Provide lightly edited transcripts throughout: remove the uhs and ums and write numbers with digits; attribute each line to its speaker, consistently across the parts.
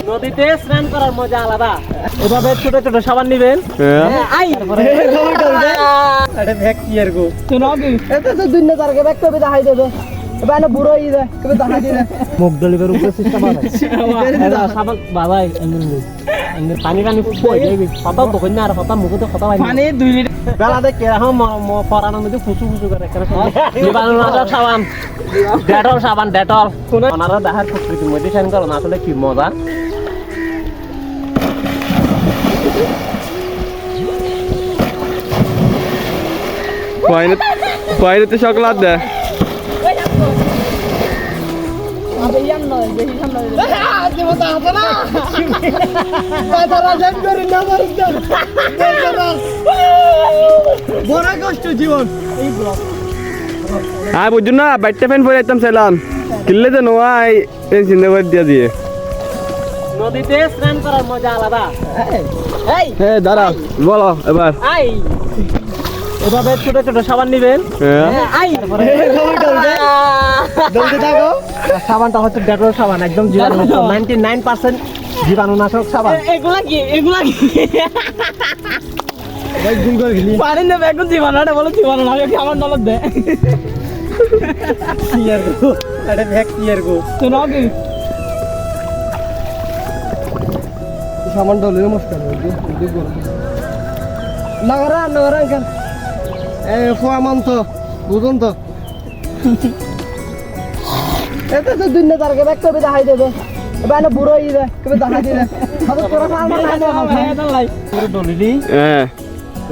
Speaker 1: নদীতে স্নান করার মজা আলাদা। এভাবে ছোট ছোট সাবান নিবেন। মুখ দলিবের উপরে সিস্টেম আছে সাবান বাবাই পানি পানি কথা তখন না আর কথা মুখে তো কথা পানি 2 লিটার বেলা দেখে এখন পরানোর মধ্যে ফুসু ফুসু করে জীবাণুনাশক সাবান ডেটল সাবান ডেটল ওনারা দেখার প্রকৃতির মধ্যে স্নান করেন আসলে কি মজা।
Speaker 2: তো সকলাত দে বুঝুন না বাইটটা ফ্যান পরে যেতাম চাইলাম কিনলে তো নোয়াই চিন্তা করে দিয়া দিয়ে
Speaker 1: নদীতে স্নান করার মজা আলাদা।
Speaker 2: দাঁড়া বলো এবার
Speaker 1: এভাবে ছোট ছোট সাবান নিবেন। সাবানটা হচ্ছে ডেটল সাবান একদম জীবাণুনাশক 99% জীবাণুনাশক সাবান। এগুলা কি পানি নেবে এখন জীবাণুটা বলো জীবাণুনাশক আমার নলদ দে সাবান ডলে নমস্কার নাগরা নাগরা তো বুঝুন তো এটা তো দুনিয়া তারকে ব্যাক করে দেখাই দেবে এবার না বুড়ো ইরে কবে দেখাই দিলে হাতে তোরা ফার্ম না না পুরো ডলিলি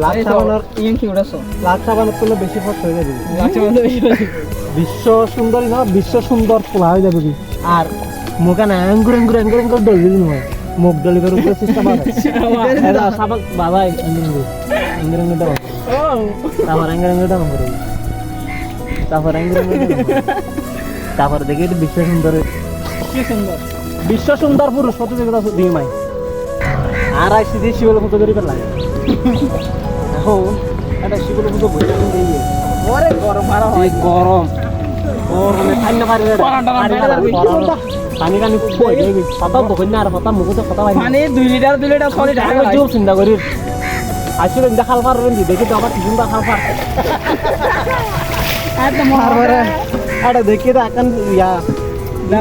Speaker 1: লাখ সাবানের ইন কি উড়াছো লাখ সাবানের তো বেশি ফট হয়ে যাবে লাখ সাবানের বেশি বিশ্ব সুন্দরী না বিশ্ব সুন্দর পোলা হয়ে যাবে আর মুখে না আঙ্গুর আঙ্গুর আঙ্গুর আঙ্গুর ডলিলি নয় মুখ ডলিবের উপরে সিস্টেম আছে এটা সাবান বাবাই আঙ্গুর আঙ্গুর আঙ্গুর দাও তারপর আঙ্গুর দাও করে তারপর আঙ্গুর তারপর দেখি বিশ্ব সুন্দর কি সুন্দর বিশ্ব সুন্দর পুরুষ কত দেবতা দিই মাই আর আইসি দিয়ে শিবল পুজো করি পেলাম এখন এটা শিবল পুজো বই দিয়ে ওরে গরম আর হয় গরম গরমে ঠান্ডা পারি পানি পানি বই দেবি কথা তখন না আর কথা মুখে তো কথা পানি 2 লিটার সরি ঢাকা জল চিন্তা করি আসলে দেখাল পার রেন্দি দেখি তো আবার সুন্দর খাল পার একদম মারবারে আরে দেখি তো এখন ইয়া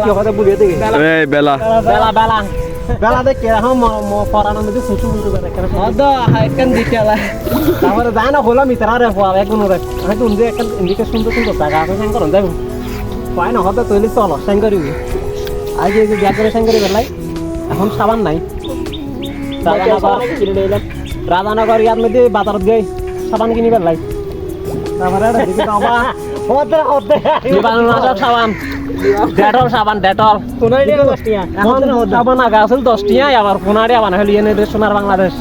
Speaker 1: কি কথা বলিয়ে দেখি
Speaker 2: এই বেলা
Speaker 1: বেলা বেলা বেলা দেখে এখন পরানোর মধ্যে ফুসু ফুসু করে আদা এখন দিকেলা তারপরে যায় না হলাম ইতারা রে হওয়া একদম রে হয়তো উনি এখন ইন্ডিকে সুন্দর সুন্দর জায়গা আছে সাং করন যাবো পায় না হতে তৈলি চলো সাং করিবি আগে যে ব্যাগ করে সাং করি বেলাই এখন সাবান নাই রাধানগর ইয়ার মধ্যে বাজারত গই সাবান কিনি বেলাই তারপরে দেখি বাবা হতে হতে জীবাণুনাশক সাবান ডেটল সাবান ডেটল এখন সাবান আগা আছিল 10 টিয়া আবার 15 আবার হলি এনে সোনার বাংলাদেশ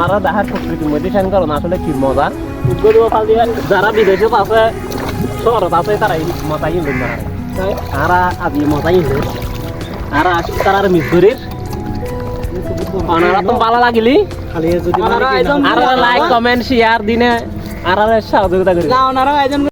Speaker 1: আর দেখার প্রকৃতির মধ্যে স্নান করেন আসলে কি মজা যারা বিদেশে আছে শহরত আছে তারা মজাই নেই না আর আজ মজাই নেই আর তারা মিসদুরির আপনারা তো ভালো লাগিলি আর লাইক কমেন্ট শেয়ার দিনে আর সহযোগিতা করি